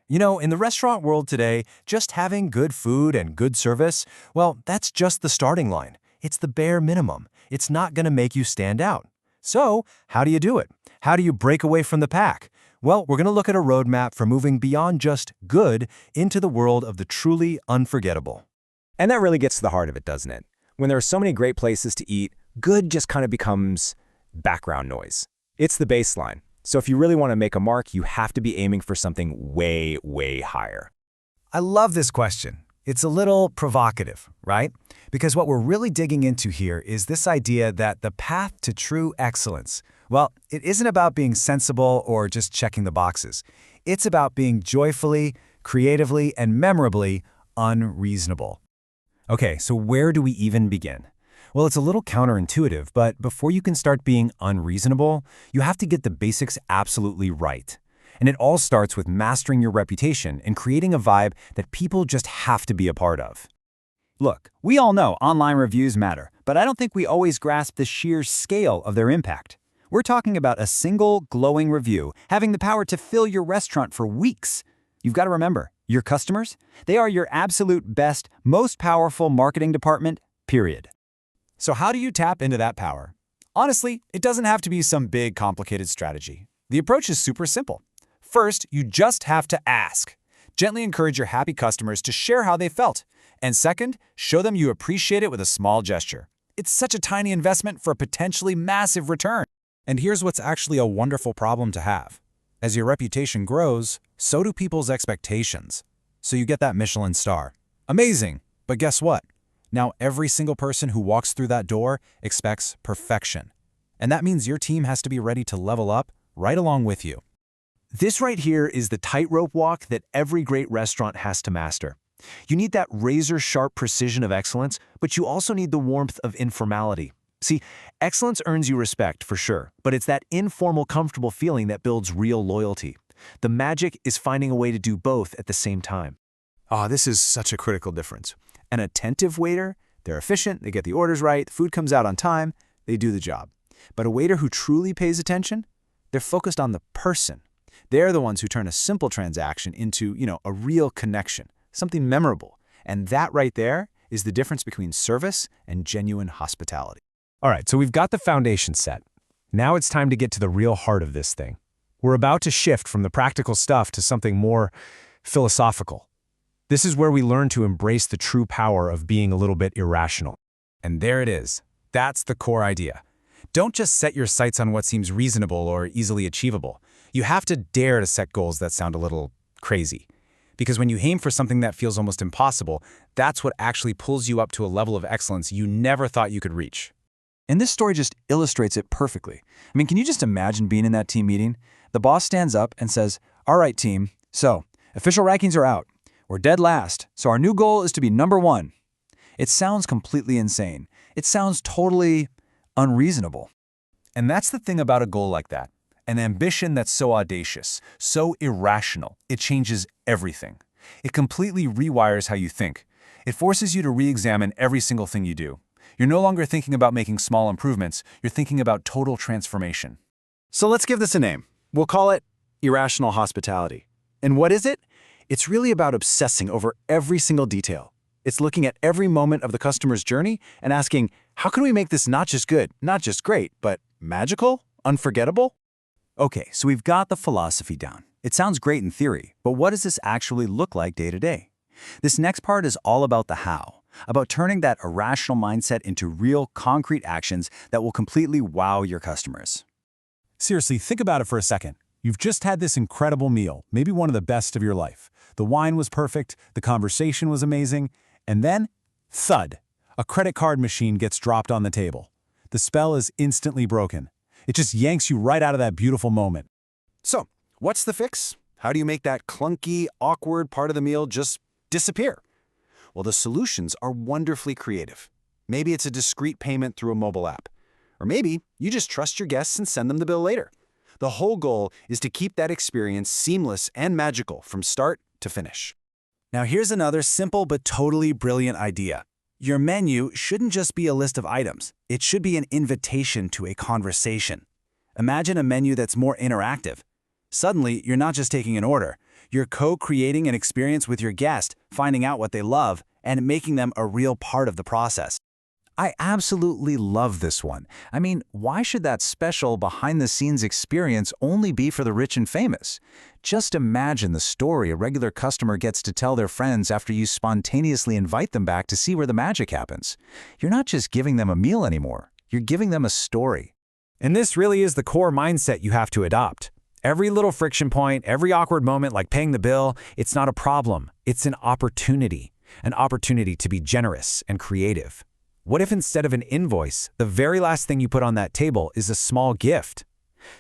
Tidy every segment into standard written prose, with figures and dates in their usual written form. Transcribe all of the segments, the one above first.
You know, in the restaurant world today, just having good food and good service, well, that's just the starting line. It's the bare minimum. It's not going to make you stand out. So, how do you do it? How do you break away from the pack? Well, we're going to look at a roadmap for moving beyond just good into the world of the truly unforgettable. And that really gets to the heart of it, doesn't it? When there are so many great places to eat, good just kind of becomes background noise. It's the baseline. So if you really want to make a mark, you have to be aiming for something way, way higher. I love this question. It's a little provocative, right? Because what we're really digging into here is this idea that the path to true excellence, well, it isn't about being sensible or just checking the boxes. It's about being joyfully, creatively, and memorably unreasonable. Okay, so where do we even begin? Well, it's a little counterintuitive, but before you can start being unreasonable, you have to get the basics absolutely right. And it all starts with mastering your reputation and creating a vibe that people just have to be a part of. Look, we all know online reviews matter, but I don't think we always grasp the sheer scale of their impact. We're talking about a single glowing review having the power to fill your restaurant for weeks. You've got to remember, your customers, they are your absolute best, most powerful marketing department, period. So how do you tap into that power? Honestly, it doesn't have to be some big, complicated strategy. The approach is super simple. First, you just have to ask. Gently encourage your happy customers to share how they felt. And second, show them you appreciate it with a small gesture. It's such a tiny investment for a potentially massive return. And here's what's actually a wonderful problem to have. As your reputation grows, so do people's expectations. So you get that Michelin star. Amazing, but guess what? Now every single person who walks through that door expects perfection. And that means your team has to be ready to level up right along with you. This right here is the tightrope walk that every great restaurant has to master. You need that razor-sharp precision of excellence, but you also need the warmth of informality. See, excellence earns you respect, for sure, but it's that informal, comfortable feeling that builds real loyalty. The magic is finding a way to do both at the same time. This is such a critical difference. An attentive waiter, they're efficient, they get the orders right, the food comes out on time, they do the job. But a waiter who truly pays attention, they're focused on the person. They're the ones who turn a simple transaction into, a real connection, something memorable. And that right there is the difference between service and genuine hospitality. All right, so we've got the foundation set. Now it's time to get to the real heart of this thing. We're about to shift from the practical stuff to something more philosophical. This is where we learn to embrace the true power of being a little bit irrational. And there it is. That's the core idea. Don't just set your sights on what seems reasonable or easily achievable. You have to dare to set goals that sound a little crazy. Because when you aim for something that feels almost impossible, that's what actually pulls you up to a level of excellence you never thought you could reach. And this story just illustrates it perfectly. I mean, can you just imagine being in that team meeting? The boss stands up and says, "All right, team, so official rankings are out. We're dead last, so our new goal is to be number 1. It sounds completely insane. It sounds totally unreasonable. And that's the thing about a goal like that. An ambition that's so audacious, so irrational, it changes everything. It completely rewires how you think. It forces you to re-examine every single thing you do. You're no longer thinking about making small improvements, you're thinking about total transformation. So let's give this a name. We'll call it Irrational Hospitality. And what is it? It's really about obsessing over every single detail. It's looking at every moment of the customer's journey and asking, how can we make this not just good, not just great, but magical, unforgettable? Okay, so we've got the philosophy down. It sounds great in theory, but what does this actually look like day to day? This next part is all about the how, about turning that irrational mindset into real, concrete actions that will completely wow your customers. Seriously, think about it for a second. You've just had this incredible meal, maybe one of the best of your life. The wine was perfect, the conversation was amazing, and then, thud, a credit card machine gets dropped on the table. The spell is instantly broken. It just yanks you right out of that beautiful moment. So, what's the fix? How do you make that clunky, awkward part of the meal just disappear? Well, the solutions are wonderfully creative. Maybe it's a discrete payment through a mobile app. Or maybe you just trust your guests and send them the bill later. The whole goal is to keep that experience seamless and magical from start to finish. Now here's another simple but totally brilliant idea. Your menu shouldn't just be a list of items. It should be an invitation to a conversation. Imagine a menu that's more interactive. Suddenly, you're not just taking an order. You're co-creating an experience with your guest, finding out what they love, and making them a real part of the process. I absolutely love this one. I mean, why should that special behind-the-scenes experience only be for the rich and famous? Just imagine the story a regular customer gets to tell their friends after you spontaneously invite them back to see where the magic happens. You're not just giving them a meal anymore. You're giving them a story. And this really is the core mindset you have to adopt. Every little friction point, every awkward moment like paying the bill, it's not a problem. It's an opportunity to be generous and creative. What if instead of an invoice, the very last thing you put on that table is a small gift?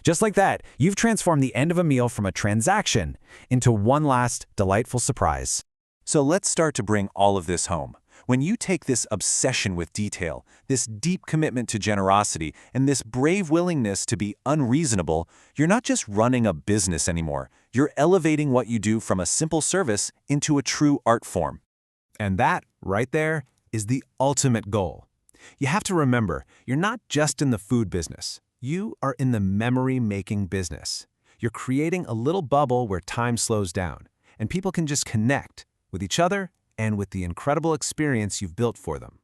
Just like that, you've transformed the end of a meal from a transaction into one last delightful surprise. So let's start to bring all of this home. When you take this obsession with detail, this deep commitment to generosity, and this brave willingness to be unreasonable, you're not just running a business anymore. You're elevating what you do from a simple service into a true art form. And that, right there, is the ultimate goal. You have to remember, you're not just in the food business. You are in the memory-making business. You're creating a little bubble where time slows down, and people can just connect with each other and with the incredible experience you've built for them.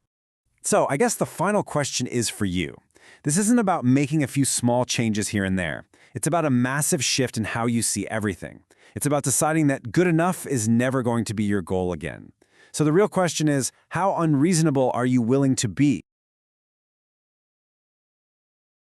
So I guess the final question is for you. This isn't about making a few small changes here and there. It's about a massive shift in how you see everything. It's about deciding that good enough is never going to be your goal again. So the real question is, how unreasonable are you willing to be?